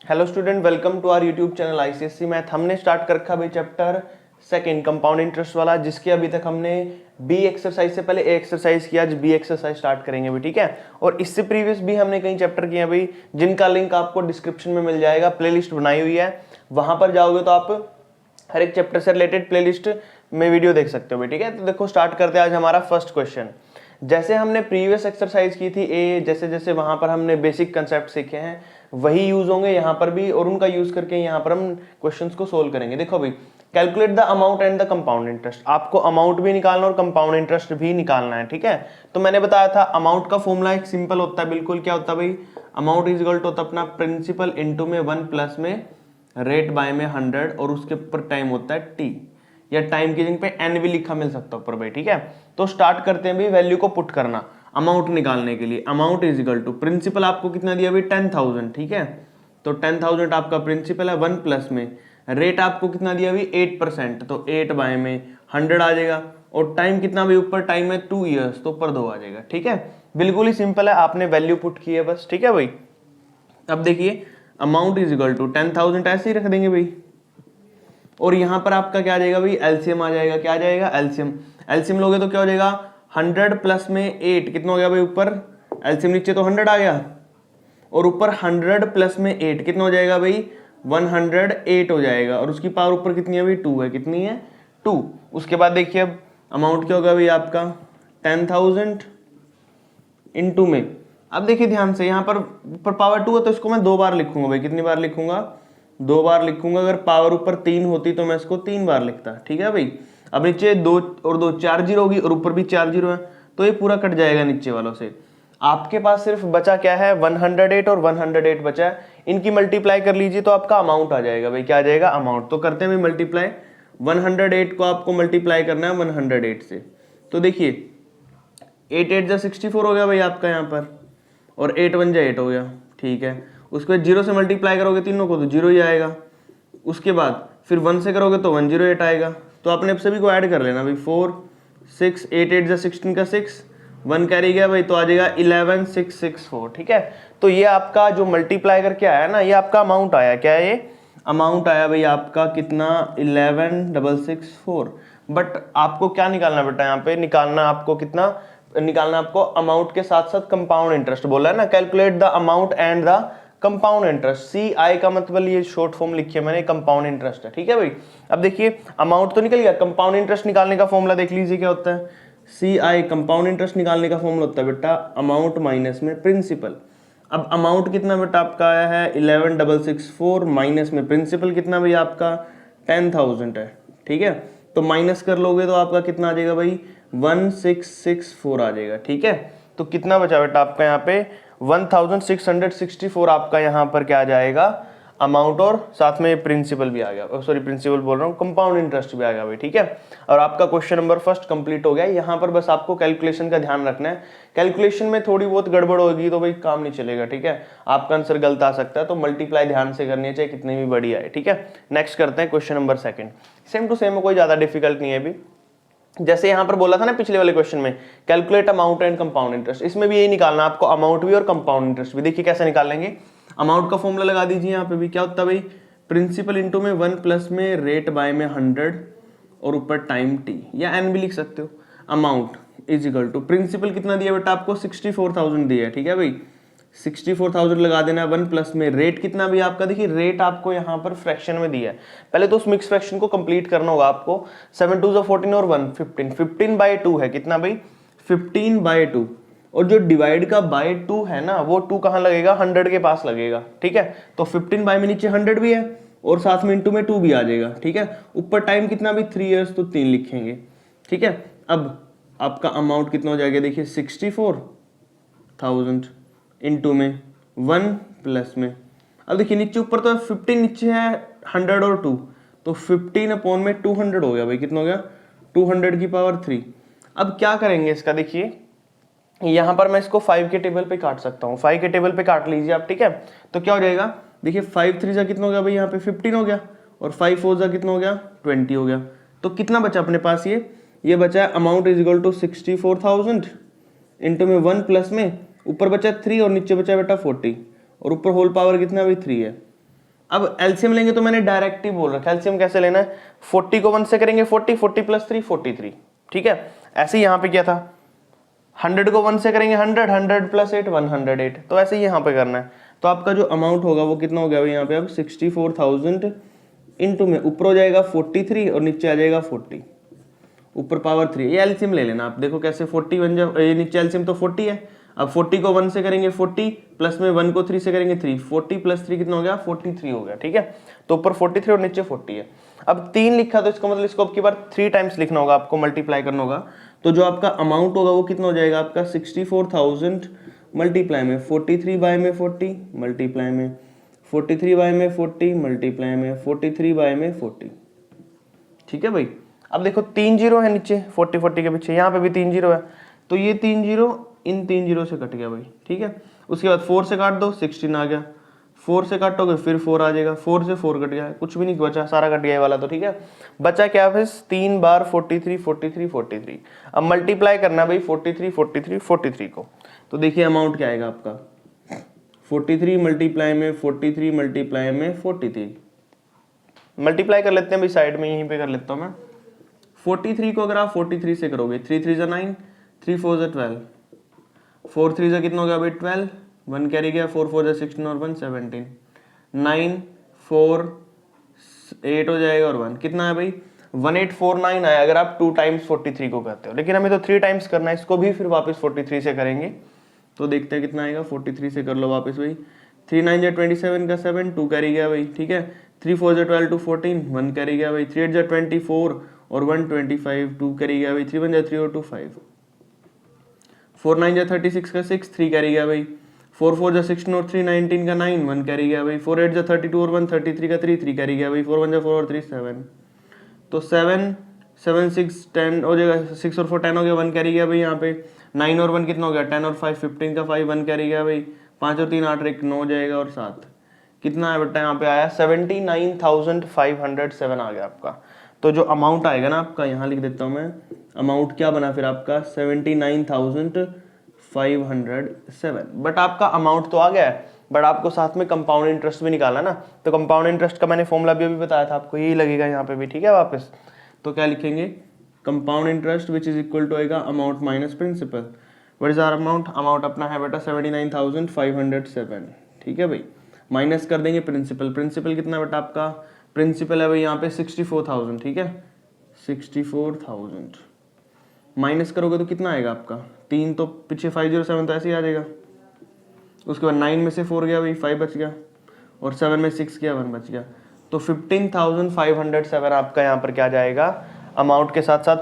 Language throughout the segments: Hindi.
Hello student, welcome to our YouTube channel ICSC math. हमने स्टार्ट कर रखा भाई चैप्टर सेकंड कंपाउंड इंटरेस्ट वाला, जिसके अभी तक हमने बी एक्सरसाइज से पहले ए एक्सरसाइज किया। आज बी एक्सरसाइज स्टार्ट करेंगे भाई, ठीक है। और इससे प्रीवियस भी हमने कई चैप्टर किए हैं भाई, जिनका लिंक आपको डिस्क्रिप्शन में मिल जाएगा। प्लेलिस्ट बनाई हुई है, वहां पर जाओगे तो आप हर एक चैप्टर से रिलेटेड प्लेलिस्ट में वीडियो देख सकते हो भाई, ठीक है। तो देखो स्टार्ट करते हैं आज हमारा फर्स्ट क्वेश्चन। जैसे हमने प्रीवियस एक्सरसाइज की थी ए, जैसे जैसे वहां पर हमने बेसिक कंसेप्ट सीखे हैं वही यूज होंगे यहाँ पर भी, और उनका यूज करके यहाँ पर हम क्वेश्चंस को सोल्व करेंगे। देखो भाई, calculate the amount and the compound interest. आपको अमाउंट भी निकालना और कंपाउंड इंटरेस्ट भी निकालना है, ठीक है। तो मैंने बताया था अमाउंट का फॉर्मूला एक सिंपल होता है, बिल्कुल क्या होता है भाई, अमाउंट इज इक्वल टू होता है अपना प्रिंसिपल इनटू में 1 प्लस में रेट बाय में 100, और उसके ऊपर टाइम होता है टी, या टाइम की जगह पे एन भी लिखा मिल सकता है ऊपर भाई, ठीक है। तो स्टार्ट करते हैं भाई वैल्यू को पुट करना अमाउंट निकालने के लिए। Amount is equal to principal आपको कितना दिया भाई 10,000, ठीक है। तो 10,000 आपका प्रिंसिपल है, 1 प्लस में रेट आपको कितना दिया भाई 8%, तो 8 बाय में 100 आ जाएगा। और टाइम कितना भाई, ऊपर टाइम है 2 ईयर्स, तो ऊपर 2 आ जाएगा, ठीक है। बिल्कुल ही सिंपल है, आपने वैल्यू पुट की है बस, ठीक है भाई। अब देखिए अमाउंट इज इक्वल टू 10,000 ऐसे ही रख देंगे भाई, और यहां पर आपका क्या आ जाएगा भाई, एलसीएम आ जाएगा। क्या आ जाएगा, एलसीएम। एलसीएम लोगे तो क्या हो जाएगा 100 प्लस में 8 कितना हो गया भाई, ऊपर एलसीएम नीचे तो 100 आ गया, और ऊपर 100 प्लस में 8 कितना हो जाएगा भाई 108 हो जाएगा, और उसकी पावर ऊपर कितनी है भाई 2 है, कितनी है 2। उसके बाद देखिए अब अमाउंट क्या होगा भाई आपका 10,000 इंटू में, अब देखिए ध्यान से यहाँ पर ऊपर पावर 2 है तो इसको मैं 2 बार लिखूंगा भाई। कितनी बार लिखूंगा, 2 बार लिखूंगा। अगर पावर ऊपर 3 होती तो मैं इसको 3 बार लिखता, ठीक है भाई। अब नीचे 2 और 2 4 जीरो होगी, और ऊपर भी 4 जीरो है, तो ये पूरा कट जाएगा नीचे वालों से। आपके पास सिर्फ बचा क्या है 108 और 108 बचा है, इनकी मल्टीप्लाई कर लीजिए तो आपका अमाउंट आ जाएगा भाई। क्या आ जाएगा, अमाउंट। तो करते हैं भाई मल्टीप्लाई, 108 को आपको मल्टीप्लाई करना है 108 से। तो देखिए 8 8 जा 64 हो गया भाई आपका यहाँ पर, और 8 1 जा 8 हो गया, ठीक है। उसके बाद 0 से मल्टीप्लाई करोगे तीनों को तो 0 ही आएगा। उसके बाद फिर 1 से करोगे तो 108 आएगा। तो आपने सभी को ऐड कर लेना भाई, 4 6 8 8 जा 16 का 6, 1 कैरी गया भाई, तो आ जाएगा 11664, ठीक है। तो ये आपका जो मल्टीप्लाई करके आया ना, ये आपका अमाउंट आया। क्या है ये अमाउंट आया भाई आपका कितना 11664। बट आपको क्या निकालना बेटा, यहाँ पे निकालना आपको कितना निकालना, आपको अमाउंट के साथ साथ कंपाउंड इंटरेस्ट बोला है ना। Calculate the amount and the compound interest, C I का मतलब ये शॉर्ट फॉर्म लिखी है मैंने, कंपाउंड इंटरेस्ट है, ठीक है भाई। अब देखिए अमाउंट तो निकल गया, कंपाउंड इंटरेस्ट निकालने का फॉर्मूला देख लीजिए क्या होता है। सी आई कंपाउंड इंटरेस्ट निकालने का फॉर्मूला होता है बेटा अमाउंट माइनस में प्रिंसिपल। अब अमाउंट कितना बेटा आपका आया है 11664, माइनस में प्रिंसिपल कितना भाई आपका 10,000 है, ठीक है। तो माइनस कर लोगे तो आपका कितना आ जाएगा भाई 1664 आ जाएगा, ठीक है। तो कितना बचा बेटा आपका यहाँ पे 1664 आपका यहाँ पर क्या आ जाएगा अमाउंट, और साथ में प्रिंसिपल भी आ गया, सॉरी प्रिंसिपल बोल रहा हूँ, कंपाउंड इंटरेस्ट भी आ गया भाई, ठीक है। और आपका क्वेश्चन नंबर फर्स्ट कंप्लीट हो गया। यहाँ पर बस आपको कैलकुलेशन का ध्यान रखना है, कैलकुलेशन में थोड़ी बहुत गड़बड़ होगी तो भाई काम नहीं चलेगा, ठीक है। आपका आंसर गलत आ सकता है, तो मल्टीप्लाई ध्यान से करनी चाहिए कितनी भी बड़ी आए, ठीक है। नेक्स्ट करते हैं question number second. Same to same, कोई ज्यादा डिफिकल्ट नहीं है अभी। जैसे यहां पर बोला था ना पिछले वाले क्वेश्चन में, calculate amount and compound interest, इसमें भी यही निकालना आपको, अमाउंट भी और कंपाउंड इंटरेस्ट भी। देखिए कैसे निकालेंगे, अमाउंट का फॉर्मूला लगा दीजिए यहाँ पे भी। क्या होता है भाई प्रिंसिपल इंटू में 1 प्लस में रेट बाय में 100, और ऊपर टाइम टी, या एन भी लिख सकते हो। Amount is equal to principal कितना दिया बेटा आपको 64,000 दिया है, ठीक है भाई। 64,000 लगा देना, 1 प्लस में रेट कितना भी आपका, देखिए रेट आपको यहाँ पर फ्रैक्शन में दिया है। पहले तो उस मिक्स फ्रैक्शन को कंप्लीट करना होगा आपको। 7 2 14 और 1 15, 15/2 है कितना भाई 15/2, और जो डिवाइड का बाय 2 है ना, वो 2 कहाँ लगेगा 100 के पास लगेगा, ठीक है। तो 15 बाय में नीचे 100 भी है, और साथ में इंटू में 2 भी आ जाएगा, ठीक है। ऊपर टाइम कितना भी 3 इयर्स, तो 3 लिखेंगे, ठीक है। अब आपका अमाउंट कितना हो जाएगा, देखिए 64,000 इंटू में 1 प्लस में, अब देखिए नीचे ऊपर तो 15 नीचे है 100 और 2, तो 15 अपॉन में 200 हो गया भाई, कितना हो गया 200 की पावर 3। अब क्या करेंगे इसका, देखिए यहां पर मैं इसको 5 के टेबल पे काट सकता हूँ, 5 के टेबल पे काट लीजिए आप, ठीक है। तो क्या हो जाएगा, देखिए 5 3 जा कितना हो गया भाई यहाँ पे 15 हो गया, और 5 4 जा कितना हो गया 20 हो गया। तो कितना बचा अपने पास, ये बचा amount is equal to 64,000 into में 1 प्लस में ऊपर बचा 3 और नीचे बचा बेटा 40, और ऊपर होल पावर कितना भाई 3 है। अब एलसीएम लेंगे तो मैंने डायरेक्ट ही बोल रखा है एलसीएम कैसे लेना है, 40 को 1 से करेंगे 40, 40 प्लस 3 43, ठीक है। ऐसे ही यहाँ पे क्या था, 100 को 1 से करेंगे 100, 100 प्लस 8 108, तो ऐसे ही यहाँ पे करना है। तो आपका जो अमाउंट होगा वो कितना हो गया भाई यहाँ पे अब 64,000 इंटू में ऊपर हो जाएगा 43 और नीचे आ जाएगा 40, ऊपर पावर 3। ये एलसीएम ले लेना आप, देखो कैसे 40 बन जाए, ये नीचे एलसीएम तो 40 है। अब 40 को 1 से करेंगे 40, प्लस में 1 को 3 से करेंगे 3, 40 प्लस 3 कितना हो गया 43 हो गया, ठीक है। तो ऊपर 43 और नीचे 40 है। अब 3 लिखा तो इसका मतलब इसको अब की बार 3 टाइम्स लिखना होगा, आपको मल्टीप्लाई करना होगा। तो जो आपका अमाउंट होगा वो कितना हो जाएगा आपका 64,000 मल्टीप्लाई में 43 बाय में 40 मल्टीप्लाई में 43 बाय में 40 मल्टीप्लाई में 43 बाय में 40, ठीक है भाई। अब देखो 3 जीरो है नीचे 40 40 के पीछे, यहाँ पे भी 3 जीरो है, तो ये 3 जीरो इन 3 जीरो से कट गया भाई, ठीक है। उसके बाद 4 से काट दो 16 आ गया, 4 से काटोगे फिर 4 आ जाएगा, 4 से 4 कट गया, कुछ भी नहीं बचा, सारा कट गया ये वाला, तो ठीक है। बचा क्या फिर 3 बार 43 43 43। अब मल्टीप्लाई करना भाई 43 43 43 को, तो देखिए अमाउंट क्या आएगा आपका 43 मल्टीप्लाई में 43 मल्टीप्लाई में 43। मल्टीप्लाई कर लेते हैं भाई, साइड में यहीं पे कर लेता हूँ मैं। 43 को अगर आप 43 से करोगे 3 3 9, 3 4 12, 4 3 से कितना हो गया भाई 12, 1 कैरी गया, 4 4 16 और 1 17, 9 4 8 हो जाएगा और 1 कितना है भाई 1849 आया अगर आप 2 टाइम्स 43 को करते हो। लेकिन हमें तो 3 टाइम्स करना है, इसको भी फिर वापस 43 से करेंगे, तो देखते हैं कितना आएगा। 43 से कर लो वापस भाई, 3 9 जा 27 का 7, 2 कैरी गया भाई, ठीक है। 3 4 जा 12 2 14, 1 कैरी गया भाई, 3 8 जा 24 और 1 25, 2 कैरी गया भाई, 3 1 जा 3 और 2 5, 4 9 जा 36 का 6, 3 कैरी गया भाई, 4 4 जा 16 और 3 19 का 9, 1 कैरी गया भाई, 4 8 जा 32 और 1 33 का 3, 3 कैरी गया भाई, 4 1 जा 4 और 3 7, तो 7 7 6 10 हो जाएगा, 6 और 4 10 हो गया, 1 कैरी गया भाई यहाँ पे, 9 और 1 कितना हो गया 10 और 5 15 का 5, 1 कैरी गया भाई, 5 और 3 8 1 9 हो जाएगा और 7 कितना है बेटा यहाँ पे आया 79,507 आ गया आपका। तो जो अमाउंट आएगा ना आपका, यहाँ लिख देता हूँ मैं, अमाउंट क्या बना फिर आपका 79,507। बट आपका अमाउंट तो आ गया है, बट आपको साथ में कंपाउंड इंटरेस्ट भी निकालना ना, तो कंपाउंड इंटरेस्ट का मैंने फॉर्मूला भी अभी बताया था आपको, यही लगेगा यहाँ पे भी, ठीक है। वापस तो क्या लिखेंगे, compound interest which is equal to आएगा amount minus principal. What is our amount, amount अपना है बेटा 79,507, ठीक है भाई। माइनस कर देंगे प्रिंसिपल, प्रिंसिपल कितना बेटा आपका, प्रिंसिपल है भाई यहाँ पे 64,000, ठीक है 64,000। माइनस करोगे तो कितना आएगा आपका, 3 तो पीछे 507 तो ऐसे ही आ जाएगा, उसके बाद 9 में से 4 गया भाई 5 बच गया, और 7 में 6 गया 1 बच गया, तो 15,507 आपका यहाँ पर क्या जाएगा, अमाउंट के साथ साथ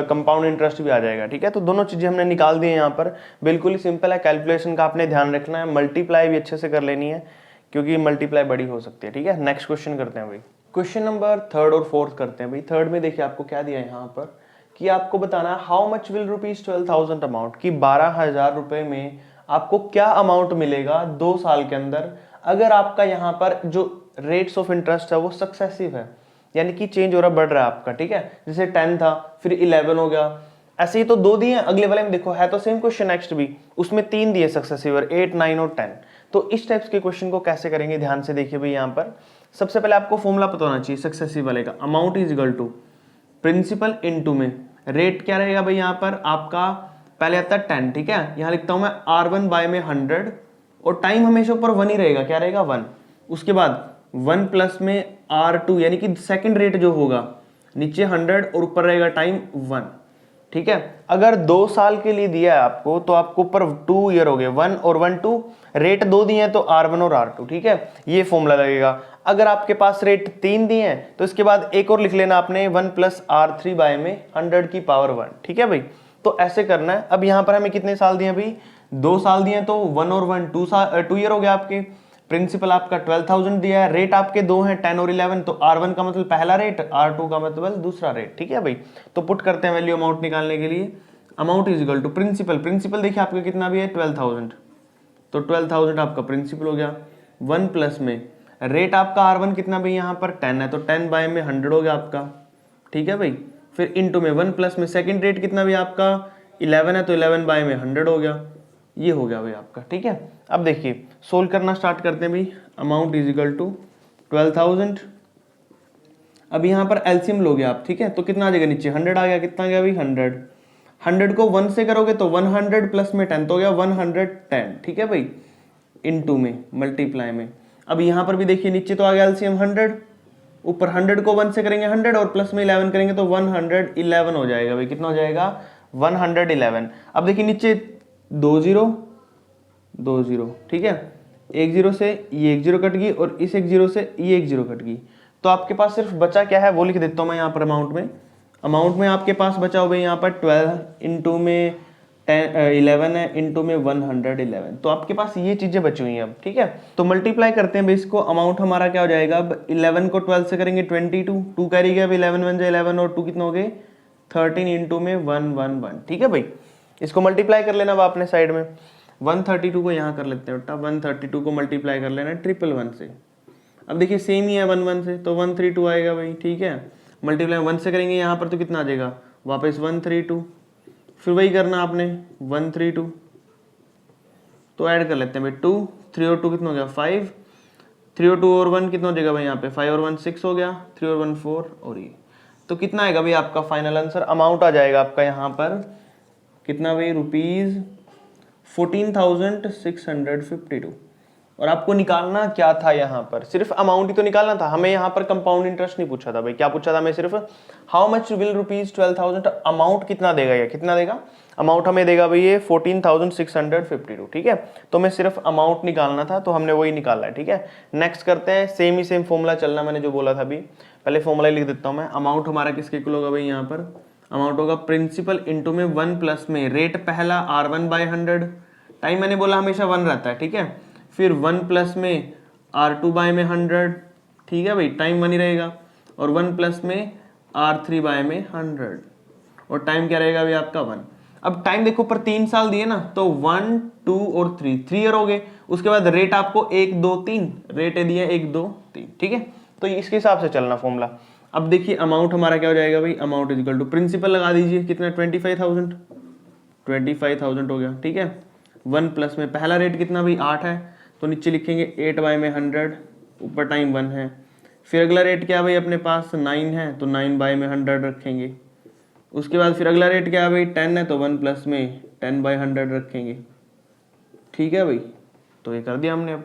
कंपाउंड इंटरेस्ट भी आ जाएगा, ठीक है। तो दोनों चीजें हमने निकाल दी है यहाँ पर, बिल्कुल ही सिंपल है। कैलकुलेशन का आपने ध्यान रखना है, मल्टीप्लाई भी अच्छे से कर लेनी है क्योंकि मल्टीप्लाई बड़ी हो सकती है, ठीक है। नेक्स्ट क्वेश्चन करते हैं भाई, क्वेश्चन नंबर 3 और 4 करते हैं भाई। 3 में देखिए आपको क्या दिया है यहाँ पर कि आपको बताना है how much will rupees 12,000 amount, कि 12,000 रुपए में आपको क्या अमाउंट मिलेगा 2 साल के अंदर अगर आपका यहाँ पर जो रेट्स ऑफ इंटरेस्ट है वो सक्सेसिव है, यानी कि चेंज हो रहा बढ़ रहा है आपका, ठीक है। जैसे 10 था फिर 11 हो गया, ऐसे ही तो 2 दिए, अगले वाले में देखो है तो सेम क्वेश्चन नेक्स्ट भी, उसमें 3 दिए सक्सेसिव, 8 9 और 10। तो इस टाइप्स के क्वेश्चन को कैसे करेंगे, ध्यान से देखिए भाई। यहाँ पर सबसे पहले आपको फॉर्मूला पता होना चाहिए सक्सेसिव वाले का, amount is equal to principal into में रेट क्या रहेगा भाई, यहाँ पर आपका पहले आता है 10, ठीक है। यहाँ लिखता हूं मैं R1 बाय में 100 और टाइम हमेशा ऊपर 1 ही रहेगा, क्या रहेगा 1। उसके बाद 1 प्लस में R2 यानी कि सेकंड रेट जो होगा नीचे 100 और ऊपर रहेगा टाइम 1, ठीक है। अगर 2 साल के लिए दिया है आपको तो आपको ऊपर 2 ईयर हो गए, 1 और 1 2, रेट 2 दिए हैं तो R1 और R2, ठीक है। ये फॉर्मूला लगेगा। अगर आपके पास रेट 3 दिए हैं तो इसके बाद एक और लिख लेना आपने 1 प्लस R3 बाय में 100 की पावर 1, ठीक है भाई। तो ऐसे करना है। अब यहाँ पर हमें कितने साल दिए भाई, 2 साल दिए तो 1 और 1 2 ईयर हो गया आपके। प्रिंसिपल आपका 12,000 दिया है, रेट आपके 2 हैं 10 और 11, तो R1 का मतलब पहला रेट, R2 का मतलब दूसरा रेट, ठीक है भाई। तो पुट करते हैं वैल्यू अमाउंट निकालने के लिए, amount is equal to principal, principal देखिए आपका कितना भी है 12,000, तो 12,000 आपका प्रिंसिपल हो गया। 1 प्लस में रेट आपका R1 कितना भाई यहाँ पर 10 है, तो 10 बाय में 100 हो गया आपका, ठीक है भाई। फिर इनटू में 1 प्लस में सेकंड रेट कितना भी आपका 11 है, तो 11 बाय में 100 हो गया, ये हो गया भाई आपका, ठीक है। अब देखिए सोल्व करना स्टार्ट करते हैं भाई। Amount is equal to 12,000। अब यहाँ पर एलसीएम लोगे आप, ठीक है, तो कितना आ जाएगा नीचे 100 आ गया, कितना आ गया भाई 100। 100 को 1 से करोगे तो 100 प्लस में 10 तो हो गया 110, ठीक है भाई, इनटू में मल्टीप्लाई में। अब यहाँ पर भी देखिए नीचे तो आ गया एलसीएम 100, ऊपर 100 को 1 से करेंगे 100 और प्लस में 11 करेंगे तो 111 हो जाएगा भाई, कितना हो जाएगा 111। अब देखिए नीचे 2 0 2 0, ठीक है, 1 0 से ये 1 0 कट गई और इस 1 0 से ये 1 0 कट गई, तो आपके पास सिर्फ बचा क्या है वो लिख देता हूँ मैं यहाँ पर अमाउंट में आपके पास बचा हो भाई यहाँ पर 12 इंटू में 11 है, इंटू में 111, तो आपके पास ये चीजें बची हुई हैं अब, ठीक है। तो मल्टीप्लाई करते हैं भाई इसको, अमाउंट हमारा क्या हो जाएगा, अब 11 को 12 से करेंगे 22, 2 कैरी गया, अब 11 1 जा 11 और 2 कितना हो गए 13 इंटू में 111, ठीक है भाई। इसको मल्टीप्लाई कर लेना अब आपने साइड में, 132 को यहाँ कर लेते हैं बेटा, 132 को मल्टीप्लाई कर लेना 111 से। अब देखिए सेम ही है 1 1 से, तो 132 आएगा भाई, ठीक है। मल्टीप्लाई 1 से करेंगे यहाँ पर तो कितना आ जाएगा वापस 132, फिर वही करना आपने 132, तो ऐड कर लेते हैं भाई 2, 3 और 2 कितना हो गया 5, 3 और 2 और 1 कितना हो जाएगा भाई यहाँ पे 5 और 1 6 हो गया, 3 और 1 4 और ये, तो कितना आएगा भाई आपका फाइनल आंसर, अमाउंट आ जाएगा आपका यहाँ पर कितना भाई रुपीज 14,652। और आपको निकालना क्या था यहाँ पर, सिर्फ अमाउंट ही तो निकालना था, हमें यहाँ पर कंपाउंड इंटरेस्ट नहीं पूछा था भाई, क्या पूछा था हमें सिर्फ how much will rupees 12,000, amount कितना देगा, ये कितना देगा अमाउंट हमें देगा भाई ये 14,652, ठीक है। तो हमें सिर्फ अमाउंट निकालना था, तो हमने वही निकाला है, ठीक है। नेक्स्ट करते हैं, सेम ही सेम फॉर्मूला चलना, मैंने जो बोला था अभी, पहले फॉर्मूला लिख देता हूँ मैं। अमाउंट हमारा किसके इक्वल होगा भाई, यहाँ पर अमाउंट होगा प्रिंसिपल इंटू में 1 प्लस में रेट पहला R1/100, टाइम मैंने बोला हमेशा 1 रहता है, ठीक है, फिर 1 प्लस में R2/100, ठीक है भाई, टाइम 1 ही रहेगा, और 1 प्लस में R3/100, और टाइम क्या रहेगा भाई आपका 1। अब टाइम देखो ऊपर 3 साल दिए ना, तो 1 2 और 3 ईयर हो गए। उसके बाद रेट आपको 1 2 3 रेट दिया 1 2 3, ठीक है, तो इसके हिसाब से चलना फॉर्मूला। अब देखिए अमाउंट हमारा क्या हो जाएगा भाई, amount is equal to principal लगा दीजिए, कितना 25,000 हो गया, ठीक है। 1 प्लस में पहला रेट कितना भाई 8 है, तो नीचे लिखेंगे 8/100, ऊपर टाइम 1 है। फिर अगला रेट क्या भाई अपने पास 9 है, तो 9/100 रखेंगे। उसके बाद फिर अगला रेट क्या है भाई 10 है, तो 1 प्लस में 10/100 रखेंगे, ठीक है भाई। तो ये कर दिया हमने।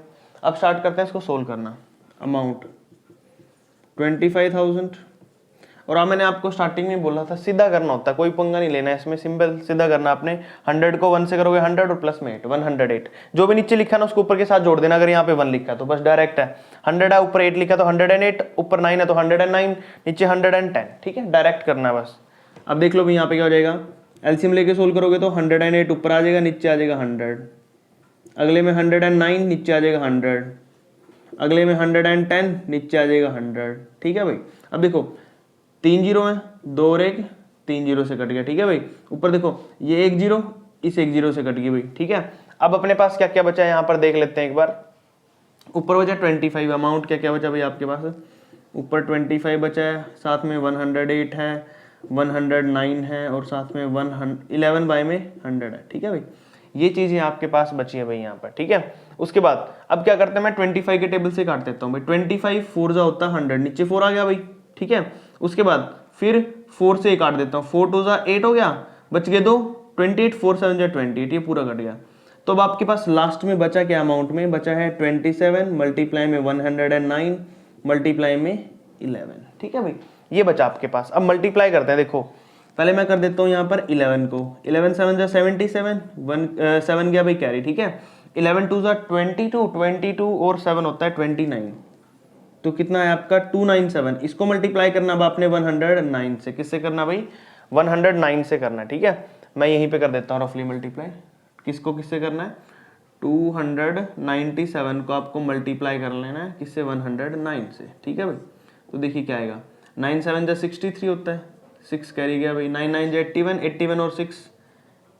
अब स्टार्ट करते हैं इसको सोल्व करना। अमाउंट 25,000, और मैंने आपको स्टार्टिंग में बोला था सीधा करना होता है, कोई पंगा नहीं लेना है इसमें, सिंपल सीधा करना आपने। 100 को 1 से करोगे 100 और प्लस में 8 108, जो भी नीचे लिखा ना उसको ऊपर के साथ जोड़ देना। अगर यहाँ पे 1 लिखा है तो बस डायरेक्ट है, 100 है ऊपर 8 लिखा तो 108, ऊपर 9 है तो 109, नीचे 110, ठीक है, डायरेक्ट करना है बस। अब देख लो भाई यहाँ पे क्या हो जाएगा, एलसीएम लेके सोल्व करोगे तो 108 ऊपर आ जाएगा, नीचे आ जाएगा 100, अगले में 109 नीचे आ जाएगा 100, अगले में 110 नीचे आ जाएगा 100, ठीक है भाई। अब देखो 3 जीरो है, 2 और 1 3 जीरो से कट गया, ठीक है भाई। ऊपर देखो ये 1 जीरो इस 1 जीरो से कट गई भाई, ठीक है। अब अपने पास क्या क्या बचा है यहाँ पर देख लेते हैं एक बार। ऊपर बचा 25, अमाउंट क्या क्या बचा भाई आपके पास, ऊपर 25 बचा है, साथ में 108 है, 109 है, और साथ में 11/100 है, ठीक है भाई। ये चीजें आपके पास बची है भाई यहाँ पर, ठीक है। उसके बाद अब क्या करते हैं, मैं 25 के टेबल से काट देता हूँ भाई। 25 4 जा होता है 100, नीचे 4 आ गया भाई, ठीक है। उसके बाद फिर 4 से काट देता हूँ, 4 2 जा 8 हो गया, बच गए 2, 28 4 7 जा 28, ये पूरा कट गया। तो अब आपके पास लास्ट में बचा क्या, अमाउंट में बचा है 27 मल्टीप्लाई में 109 मल्टीप्लाई में 11, ठीक है भाई, ये बचा आपके पास। अब मल्टीप्लाई करते हैं, देखो पहले मैं कर देता हूँ यहाँ पर 11 को, 11 7 जा 77, 7 गया भाई कैरी, ठीक है। 11 2 जा 22, 22 और 7 होता है 29, तो कितना है आपका 297। इसको मल्टीप्लाई करना अब आपने 109 से, किससे करना भाई 109 से करना है, ठीक है। मैं यहीं पे कर देता हूँ रफली मल्टीप्लाई, किसको किससे करना है 297 को आपको मल्टीप्लाई कर लेना है, किससे 109 से, ठीक है भाई। तो देखिए क्या आएगा, 9 7 जा 63 होता है, 6 कैरी गया भाई, 9 9 जा 81, 81 और 6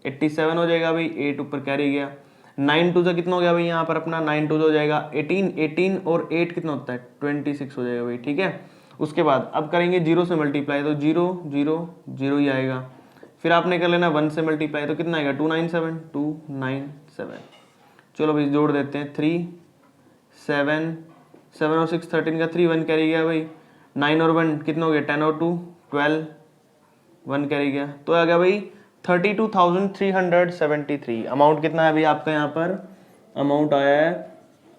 87 हो जाएगा भाई, 8 ऊपर कैरी गया, 9 2 जा कितना हो गया भाई यहाँ पर अपना 9 2 हो जाएगा 18, 18 और 8 कितना होता है 26 हो जाएगा भाई, ठीक है। उसके बाद अब करेंगे 0 से मल्टीप्लाई, तो 0 0 0 ही आएगा। फिर आपने कर लेना 1 से मल्टीप्लाई, तो कितना आएगा 297। चलो भाई जोड़ देते हैं 3 7 7 और 6 13 का 3, 1 कैरी गया भाई। 9 और 1 कितना हो गया, 10 और 2 12, 1 कैरी गया, तो आ गया भाई 32,373। अमाउंट कितना है भाई आपका यहाँ पर, अमाउंट आया है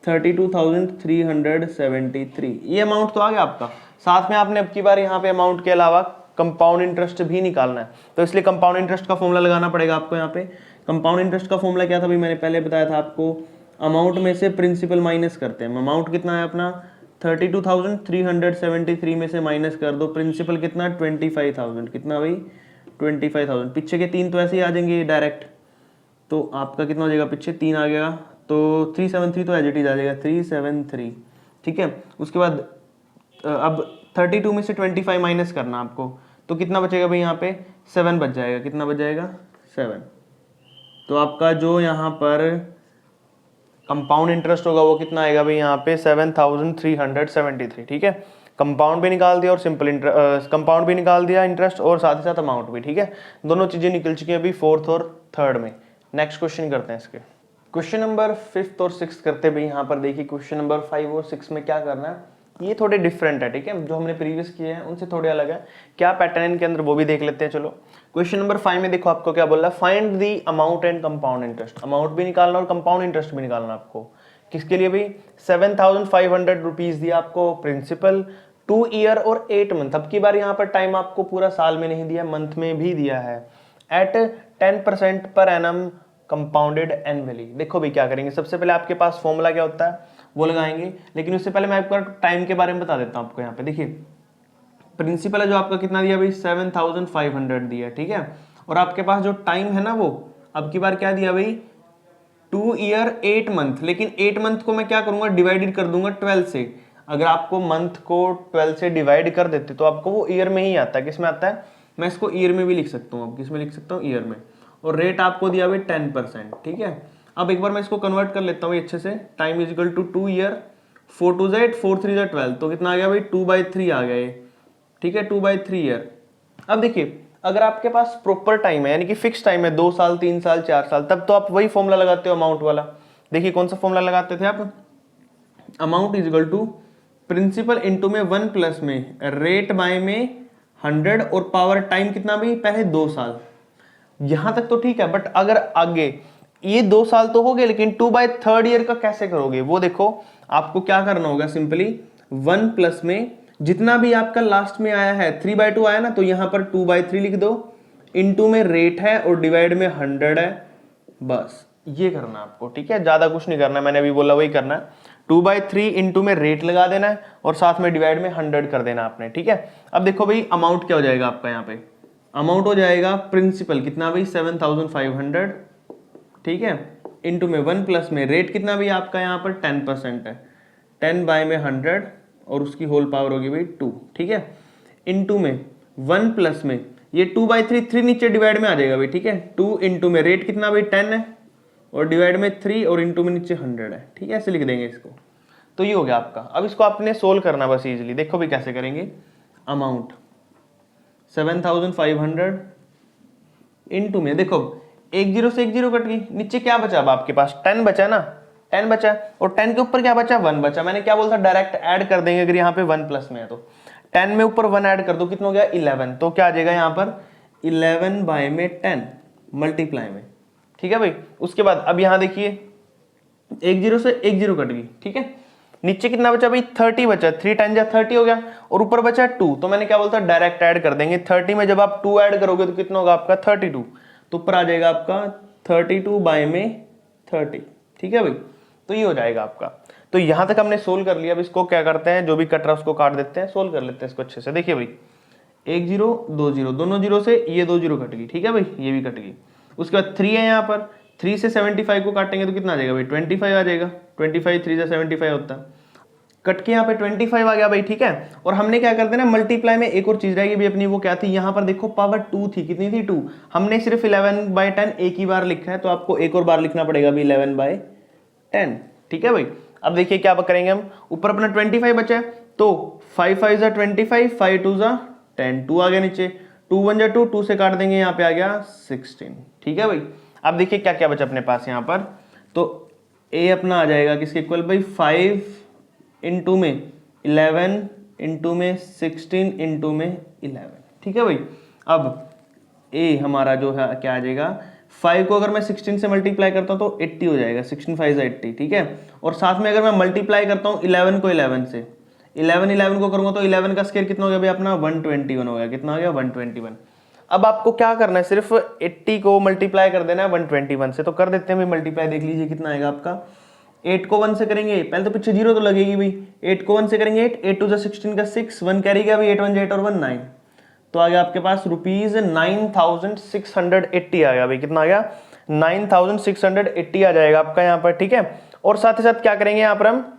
32,373। ये अमाउंट तो आ गया आपका। साथ में आपने अब की बार यहाँ पे अमाउंट के अलावा कंपाउंड इंटरेस्ट भी निकालना है, तो इसलिए कंपाउंड इंटरेस्ट का फॉर्मूला लगाना पड़ेगा आपको यहाँ पे। कंपाउंड इंटरेस्ट का फॉर्मूला क्या था भाई, मैंने पहले बताया था आपको, अमाउंट में से प्रिंसिपल माइनस करते हैं। अमाउंट कितना है अपना 32,373 में से माइनस कर दो प्रिंसिपल कितना 25,000, कितना भाई 25,000। पीछे के 3 तो ऐसे ही आ जाएंगे डायरेक्ट, तो आपका कितना हो जाएगा, पीछे 3 आ गया तो 373 तो एज इट इज आ जाएगा 373, ठीक है। उसके बाद अब 32 में से 25 माइनस करना आपको, तो कितना बचेगा भाई यहाँ पे 7 बच जाएगा, कितना बच जाएगा 7। तो आपका जो यहाँ पर कंपाउंड इंटरेस्ट होगा वो कितना आएगा भाई यहाँ पे 7,373, ठीक है। कंपाउंड भी निकाल दिया और सिंपल कंपाउंड भी निकाल दिया इंटरेस्ट, और साथ ही साथ अमाउंट भी, ठीक है। दोनों चीजें निकल चुकी हैं अभी 4th और 3rd में। नेक्स्ट क्वेश्चन करते हैं इसके। क्वेश्चन नंबर 5th और 6th करते हैं भाई। यहाँ पर देखिए क्वेश्चन नंबर 5 और 6 में क्या करना है, ये थोड़े डिफरेंट है, ठीक है। जो हमने प्रीवियस किए हैं उनसे थोड़े अलग है। क्या पैटर्न इनके अंदर वो भी देख लेते हैं। चलो क्वेश्चन नंबर 5 में देखो आपको क्या बोल रहा है, find the amount and compound interest. Amount भी निकालना और कंपाउंड इंटरेस्ट भी निकालना आपको। किसके लिए भाई 7,500 रुपीज दिया आपको प्रिंसिपल, 2 ईयर और 8 मंथ। अब की बार यहाँ पर टाइम आपको पूरा साल में नहीं दिया, मंथ में भी दिया है। Eight 10% per annum compounded annually. देखो भाई क्या करेंगे, सबसे पहले आपके पास फॉर्मूला क्या होता है वो लगाएंगे, लेकिन उससे पहले मैं आपको टाइम के बारे में बता देता हूं आपको। यहाँ पे देखिए प्रिंसिपल है जो आपका कितना दिया भाई 7,500 दिया, ठीक है। और आपके पास जो टाइम है ना वो अब की बार क्या दिया भाई 2 ईयर 8 मंथ। लेकिन 8 मंथ को मैं क्या करूंगा, डिवाइडेड कर दूंगा 12 से। अगर आपको मंथ को 12 से डिवाइड कर देते तो आपको वो ईयर में ही आता है। किस में आता है, मैं इसको ईयर में भी लिख सकता हूँ, अब किस में लिख सकता हूँ, ईयर में। और रेट आपको दिया भाई 10%, ठीक है। अब एक बार मैं इसको कन्वर्ट कर लेता हूँ अच्छे से। Time is equal to 2 year, 4 2 8, 4 3 12, तो कितना आ गया भाई 2/3 आ गया ये, ठीक है, 2/3 ईयर। अब देखिए अगर आपके पास प्रॉपर टाइम है, यानी कि फिक्स टाइम है 2 साल 3 साल 4 साल, तब तो आप वही फॉर्मूला लगाते हो अमाउंट वाला। देखिए कौन सा फॉर्मूला लगाते थे आप, amount is equal to principal into में 1 प्लस में रेट बाय में 100 और पावर टाइम कितना भी पहले 2 साल। यहां तक तो ठीक है, बट अगर आगे ये 2 साल तो हो गए, लेकिन 2/3 ईयर का कैसे करोगे वो देखो। आपको क्या करना होगा, सिंपली 1 प्लस में जितना भी आपका लास्ट में आया है 3/2 आया ना, तो यहां पर 2/3 लिख दो, इनटू में रेट है और डिवाइड में 100 है, बस ये करना आपको, ठीक है। ज्यादा कुछ नहीं करना, मैंने अभी बोला वही करना है। 2/3 इंटू में रेट लगा देना है और साथ में डिवाइड में 100 कर देना आपने, ठीक है। अब देखो भाई अमाउंट क्या हो जाएगा आपका, यहाँ पे अमाउंट हो जाएगा प्रिंसिपल कितना भाई 7,500, ठीक है, इंटू में 1 प्लस में रेट कितना भी आपका यहाँ पर 10% है, 10 बाय में 100 और उसकी होल पावर होगी भाई 2, ठीक है, इंटू में 1 प्लस में ये 2/3, 3 नीचे डिवाइड में आ जाएगा भाई, ठीक है। 2 इंटू में रेट कितना भाई 10 है और डिवाइड में 3 और इंटू में नीचे 100 है, ठीक है, ऐसे लिख देंगे इसको। तो ये हो गया आपका। अब इसको आपने सोल्व करना बस इजीली। देखो भी कैसे करेंगे, अमाउंट 7,500 इंटू में देखो 1 0 से 1 0 कट गई, नीचे क्या बचा अब आपके पास 10 बचा ना, 10 बचा, और 10 के ऊपर क्या बचा 1 बचा। मैंने क्या बोला था, डायरेक्ट ऐड कर देंगे अगर यहाँ पे 1 प्लस में है तो। 10 में ऊपर 1 ऐड कर दो, कितना हो गया 11, तो क्या आ जाएगा यहाँ पर 11 बाय में 10 मल्टीप्लाई में, ठीक है भाई। उसके बाद अब यहाँ देखिए 1 0 से 1 0 कट गई, ठीक है। नीचे कितना बचा भाई 30 बचा, 3 10 जा 30 हो गया, और ऊपर बचा 2, तो मैंने क्या बोलता डायरेक्ट ऐड कर देंगे। 30 में जब आप 2 ऐड करोगे तो कितना होगा आपका 32, तो ऊपर आ जाएगा आपका 32 बाय में 30, ठीक है भाई। तो ये हो जाएगा आपका। तो यहां तक हमने सोल्व कर लिया। अब इसको क्या करते हैं, जो भी कट रहा है उसको काट देते हैं, सोल्व कर लेते हैं इसको अच्छे से। देखिए भाई 1 0 2 0, दोनों 0 से ये 2 0 कट गई, ठीक है भाई, ये भी कट गई। उसके बाद 3 है यहाँ पर, 3 से 75 को काटेंगे तो कितना आ जाएगा भाई 25 आ जाएगा, 25 3 से 75 होता है, कट के यहाँ पे 25 आ गया भाई, ठीक है। और हमने क्या करते हैं ना, मल्टीप्लाई में एक और चीज रहेगी भी अपनी, वो क्या थी, यहाँ पर देखो पावर 2 थी, कितनी थी 2, हमने सिर्फ 11/10 एक ही बार लिखा है, तो आपको एक और बार लिखना पड़ेगा भी 11/10, ठीक है भाई। अब देखिए क्या करेंगे हम, ऊपर अपना 25 बचा है, तो 5 5 जा 25, 5 2 जा 10, 2 आ गया नीचे, 2 1 जा 2, 2 से काट देंगे, यहाँ पे आ गया 16, ठीक है भाई। अब देखिए क्या क्या बचा अपने पास यहाँ पर, तो ए अपना आ जाएगा किसके इक्वल भाई 5 इंटू में 11 इंटू में 16 इंटू में 11। ठीक है भाई। अब ए हमारा जो है क्या आ जाएगा, 5 को अगर मैं 16 से मल्टीप्लाई करता हूँ तो 80 हो जाएगा, 16 5 80। ठीक है। और साथ में अगर मैं मल्टीप्लाई करता हूँ 11 को 11 से, 11 को करूंगा तो 11 का स्क्वायर कितना हो गया भाई अपना 121 हो गया। कितना हो गया 121। अब आपको क्या करना है, सिर्फ 80 को मल्टीप्लाई कर देना है 121 से। तो कर देते हैं भाई मल्टीप्लाई, देख लीजिए कितना आएगा आपका। 8 को 1 से करेंगे, पहले तो पीछे जीरो तो लगेगी भाई। 8 को 1 से करेंगे 8, 8 टू 16 का 6, 1 कैरी गया भाई, 8 1 8 और 1 9। तो आ गया आपके पास ₹9,680 आ गया भाई। कितना आ गया 9,680 आ जाएगा आपका यहाँ पर। ठीक है। और साथ ही साथ क्या करेंगे यहाँ पर हम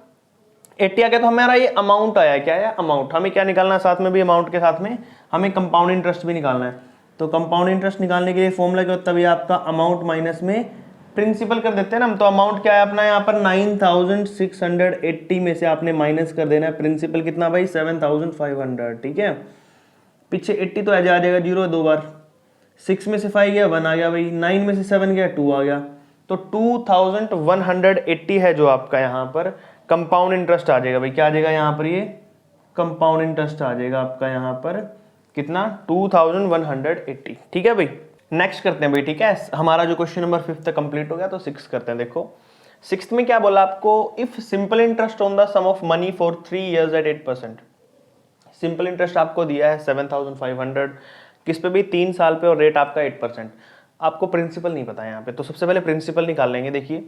80 आ गया तो हमारा ये अमाउंट आया, क्या है अमाउंट। हमें क्या निकालना है साथ में भी, अमाउंट के साथ में हमें कंपाउंड इंटरेस्ट भी निकालना है। तो कंपाउंड इंटरेस्ट निकालने के लिए फॉर्मूला क्या होता है, आपका अमाउंट माइनस में प्रिंसिपल कर देते हैं ना हम। तो अमाउंट क्या है अपना यहाँ पर 9,680 में से आपने माइनस कर देना है प्रिंसिपल कितना भाई 7,500। ठीक है। पीछे 80 तो आ जाएगा जीरो दो बार, 6 में से 5 गया 1 आ गया भाई, 9 में से 7 गया 2 आ गया। तो 2,180 है जो आपका यहाँ पर कंपाउंड इंटरेस्ट आ जाएगा भाई। क्या आ जाएगा यहाँ पर, ये कंपाउंड इंटरेस्ट आ जाएगा आपका यहाँ पर कितना 2,180। ठीक है भाई। नेक्स्ट करते हैं भाई। ठीक है। हमारा जो क्वेश्चन नंबर 5 तक कंप्लीट हो गया, तो 6 करते हैं। देखो 6 में क्या बोला आपको, if simple interest on the sum of money for 3 years at 8%। Simple interest आपको दिया है 7,500 किस पे भी 3 साल पे, और रेट आपका 8%। आपको प्रिंसिपल नहीं पता है यहाँ पे, तो सबसे पहले प्रिंसिपल निकाल लेंगे। देखिए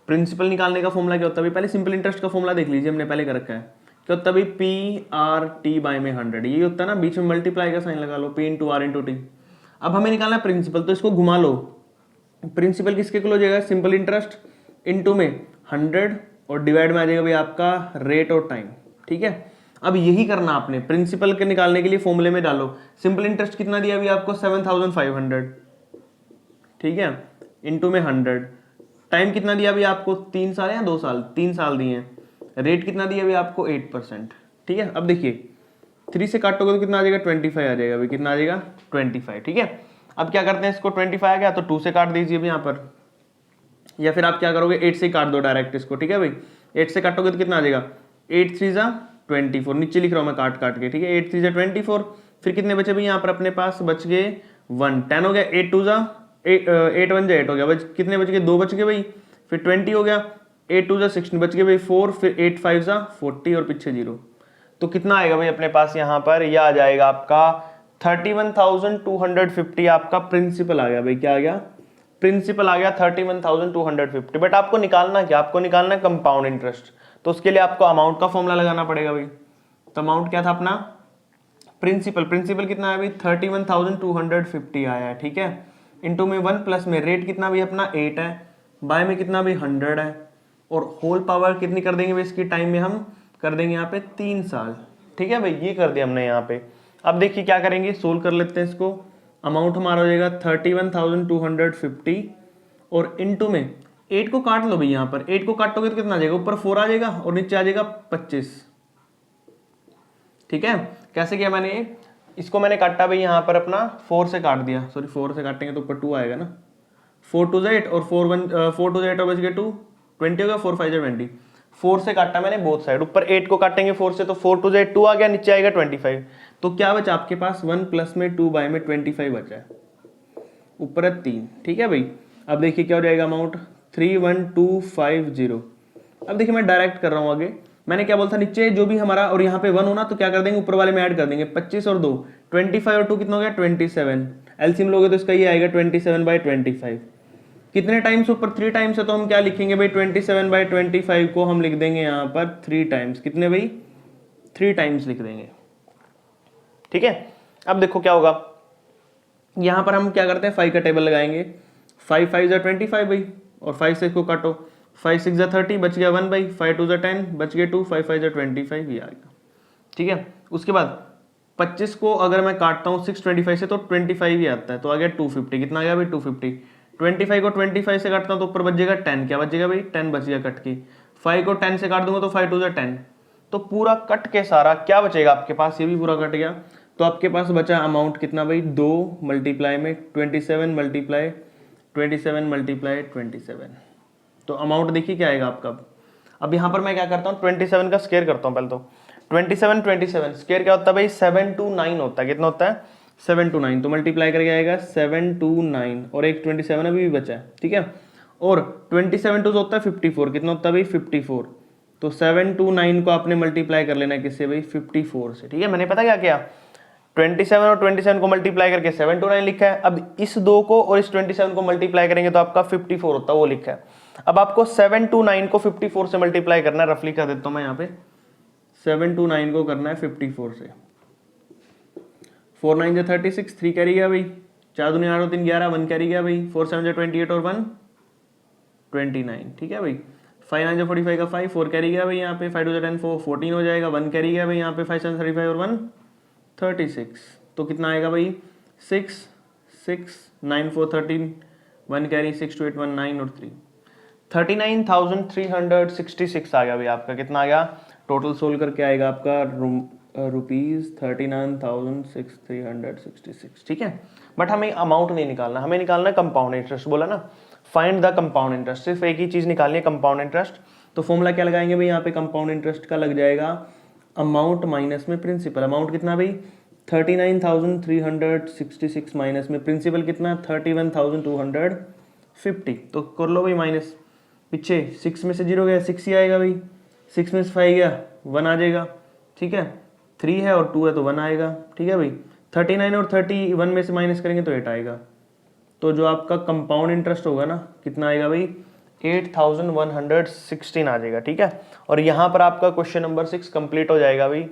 प्रिंसिपल निकालने का फॉर्मूला क्या होता है, पहले सिंपल इंटरेस्ट का फॉर्मूला देख लीजिए, हमने पहले कर रखा है। क्या होता है PRT बाय में 100, ये होता है ना, बीच में मल्टीप्लाई का साइन लगा लो, P into R into T. अब हमें निकालना है प्रिंसिपल, तो इसको घुमा लो। प्रिंसिपल किसके इक्वल हो जाएगा, सिंपल इंटरेस्ट इंटू में 100 और डिवाइड में आ जाएगा भाई आपका रेट और टाइम। ठीक है। अब यही करना आपने, प्रिंसिपल के निकालने के लिए फॉर्मूले में डालो। सिंपल इंटरेस्ट कितना दिया अभी आपको 7,500। ठीक है। इंटू में 100, टाइम कितना दिया अभी आपको 3 साल या 2 साल, 3 साल दिए हैं। रेट कितना दिया अभी आपको 8%। ठीक है। अब देखिए 3 से काटोगे तो कितना आ जाएगा 25 आ जाएगा भाई। कितना आ जाएगा 25। ठीक है। अब क्या करते हैं, इसको 25 आ गया तो 2 से काट दीजिए अभी यहाँ पर, या फिर आप क्या करोगे 8 से काट दो डायरेक्ट इसको। ठीक है भाई। 8 से काटोगे तो कितना आ जाएगा 8 3 जा 24, नीचे लिख रहा हूँ मैं काट काट के। ठीक है। 8 3 जा 24, फिर कितने बचे भाई यहाँ पर अपने पास बच गए 1, 10 हो गया, 8 2 जा 8 1 जा 8 हो गया, कितने बच गए 2 बच गए भाई, फिर 20 हो गया, 8 2 जा 16 बच गए भाई 4, फिर 8 5 जा 40 और पीछे 0। तो कितना आएगा भाई अपने पास यहाँ पर, यह आ जाएगा आपका 31,250 आपका प्रिंसिपल आ गया भाई। क्या आ गया, प्रिंसिपल आ गया 31,250। बट आपको निकालना क्या, आपको निकालना है कंपाउंड इंटरेस्ट। तो उसके लिए आपको अमाउंट का फॉर्मूला लगाना पड़ेगा भाई। तो अमाउंट क्या था अपना, प्रिंसिपल, प्रिंसिपल कितना है भाई 31,250 आया है। ठीक है। इंटू में 1 प्लस में रेट कितना भाई अपना 8 है, बाय में कितना भाई 100 है, और होल पावर कितनी कर देंगे भाई इसकी, टाइम में हम कर देंगे यहाँ पे 3 साल। ठीक है भाई। ये कर दिया हमने यहाँ पे। अब देखिए क्या करेंगे, सोल्व कर लेते हैं इसको। अमाउंट हमारा हो जाएगा 31,250 और इंटू में 8 को काट लो भाई, यहाँ पर 8 को काटोगे तो कितना आ जाएगा, ऊपर 4 आ जाएगा और नीचे आ जाएगा 25। ठीक है। कैसे किया मैंने, इसको मैंने काटा भाई यहाँ पर अपना 4 से काट दिया, सॉरी 4 से काटेंगे तो ऊपर 2 आएगा ना, 4 2 8 और 4 2 8 और बच गए 2, 20 हो गया, 4 5 20। 4 से काटा मैंने बोथ साइड, ऊपर 8 को काटेंगे 4 से तो 4 2 8 2 आ गया, नीचे आएगा 25। तो क्या बचा आपके पास 1 प्लस में 2 बाय में 25 बचा है, ऊपर है 3। ठीक है भाई। अब देखिए क्या हो जाएगा अमाउंट 31250। अब देखिए मैं डायरेक्ट कर रहा हूँ आगे, मैंने क्या बोला था नीचे जो भी हमारा और यहाँ पे 1 होना तो क्या कर देंगे ऊपर वाले में ऐड कर देंगे, 25 और 2 25 और 2 कितना हो गया 27। एलसीएम लोगे तो इसका ये आएगा 27/25। कितने टाइम्स ऊपर 3 टाइम्स है, तो हम क्या लिखेंगे भाई 27/25 को हम लिख देंगे यहाँ पर 3 टाइम्स। कितने भाई 3 टाइम्स लिख देंगे। ठीक है। अब देखो क्या होगा, यहाँ पर हम क्या करते हैं 5 का टेबल लगाएंगे, 5 5 जा 25 भाई, और 5 से इसको काटो, 5 6 जा 30 बच गया 1 भाई, 5 2 जा 10 बच गए 2, 5 5 जा 25 ये आ गया। ठीक है। उसके बाद 25 को अगर मैं काटता हूँ 625 से तो 25 ही आता है, तो आ गया 250। कितना आ गया भाई 250। 25 को 25 से काटता हूँ तो ऊपर बचेगा 10, क्या बचेगा भाई 10 बच गया कट की। 5 को 10 से काट दूंगा तो 5 2 जा 10, तो पूरा कट के सारा क्या बचेगा आपके पास, ये भी पूरा कट गया। तो आपके पास बचा अमाउंट कितना भाई 2 मल्टीप्लाई में 27 मल्टीप्लाई 27 मल्टीप्लाई 27। तो अमाउंट देखिए क्या आएगा आपका, अब यहाँ पर मैं क्या करता हूँ 27 का स्क्वायर करता हूँ पहले तो 27 स्क्वायर क्या होता है भाई 7 to 9 होता है, कितना होता है 7 to 9, तो मल्टीप्लाई करके आएगा 7 to 9 और एक 27 अभी भी बचा है, ठीक है। और 27 टू होता है 54, कितना होता है भाई 54, तो 7 to 9 को आपने मल्टीप्लाई कर लेना है किससे भाई 54 से, ठीक है। मैंने पता क्या किया 27 और 27 को मल्टीप्लाई करके 7 to 9 लिखा है। अब इस दो को और इस 27 को मल्टीप्लाई करेंगे तो आपका 54 होता है, वो लिखा है। अब आपको 7 to 9 को 54 से मल्टीप्लाई करना है, रफली कर देता हूं मैं यहाँ पे 7 to 9 को करना है 54 से, 4 9 जा 36, 3 कैरी गया भाई, 4 दूनी 8 3 11, 1 कैरी गया भाई, 4 7 जा 28 और 1 29, ठीक है भाई। 5 9 जा 45 का 5, 4 कैरी गया भाई यहाँ पे, 5 2 जा 10 4 14 हो जाएगा, 1 कैरी गया भाई यहाँ पे, 5 7 35 और 1 36, तो कितना आएगा भाई 6 6 9 4 13, 1 कैरी 6 2 8 1 9 और 3, 39,366 आ गया भाई आपका, कितना आ गया टोटल सोल्व करके आएगा आपका रुपीज 39,366, ठीक है। बट हमें अमाउंट नहीं निकालना, हमें निकालना कंपाउंड इंटरेस्ट, बोला ना फाइंड द कंपाउंड इंटरेस्ट, सिर्फ एक ही चीज निकालनी है कंपाउंड इंटरेस्ट। तो फॉर्मूला क्या लगाएंगे भाई यहाँ पे कंपाउंड इंटरेस्ट का लग जाएगा अमाउंट माइनस में प्रिंसिपल। अमाउंट कितना भाई 39,366 माइनस में प्रिंसिपल कितना 31,250, तो कर लो भाई माइनस, पीछे 6 में से 0 गया 6 ही आएगा भाई, 6 में से 5 गया 1 आ जाएगा, ठीक है। 3 है और 2 है तो 1 आएगा, ठीक है भाई। 39 और 31 में से माइनस करेंगे तो 8 आएगा, तो जो आपका कंपाउंड इंटरेस्ट होगा ना कितना आएगा भाई 8,116 आ जाएगा, ठीक है। और यहाँ पर आपका क्वेश्चन नंबर 6 कंप्लीट हो जाएगा भाई,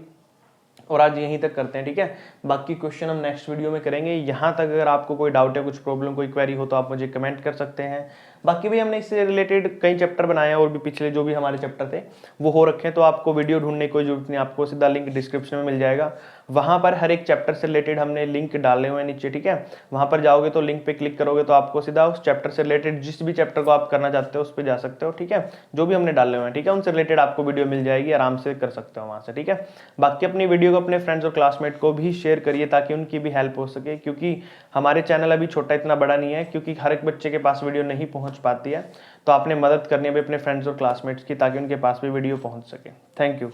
और आज यहीं तक करते हैं, ठीक है। बाकी क्वेश्चन हम नेक्स्ट वीडियो में करेंगे। यहाँ तक अगर आपको कोई डाउट है, कुछ प्रॉब्लम, कोई क्वेरी हो तो आप मुझे कमेंट कर सकते हैं। बाकी भी हमने इससे रिलेटेड कई चैप्टर बनाए हैं, और भी पिछले जो भी हमारे चैप्टर थे वो हो रखे हैं, तो आपको वीडियो ढूंढने की कोई जरूरत नहीं, आपको सीधा लिंक डिस्क्रिप्शन में मिल जाएगा। वहाँ पर हर एक चैप्टर से रिलेटेड हमने लिंक डाले हुए हैं नीचे, ठीक है। वहाँ पर जाओगे तो लिंक पे क्लिक करोगे तो आपको सीधा उस चैप्टर से रिलेटेड जिस भी चैप्टर को आप करना चाहते हो उस पर जा सकते हो, ठीक है। जो भी हमने डाले हुए हैं, ठीक है, उनसे रिलेटेड आपको वीडियो मिल जाएगी, आराम से कर सकते हो वहाँ से, ठीक है। बाकी अपनी वीडियो को अपने फ्रेंड्स और क्लासमेट को भी शेयर करिए ताकि उनकी भी हेल्प हो सके, क्योंकि हमारे चैनल अभी छोटा इतना बड़ा नहीं है, क्योंकि हर एक बच्चे के पास वीडियो नहीं पहुँच पाती है। तो आपने मदद करनी है अपने फ्रेंड्स और क्लासमेट्स की ताकि उनके पास भी वीडियो पहुँच सके। Thank you.